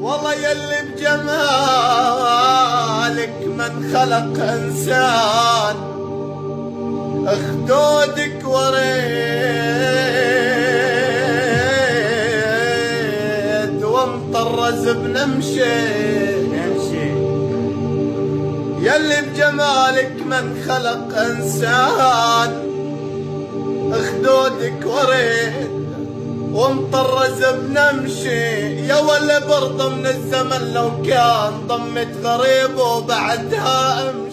والله يلي بجمالك من خلق انسان، اخدودك وريت ومطرز بنمشي. يلي بجمالك من خلق انسان، اخدودك وريت ومطرز بنمشي. يا ولا برضه من الزمن لو كان ضمت غريب وبعدها امشي.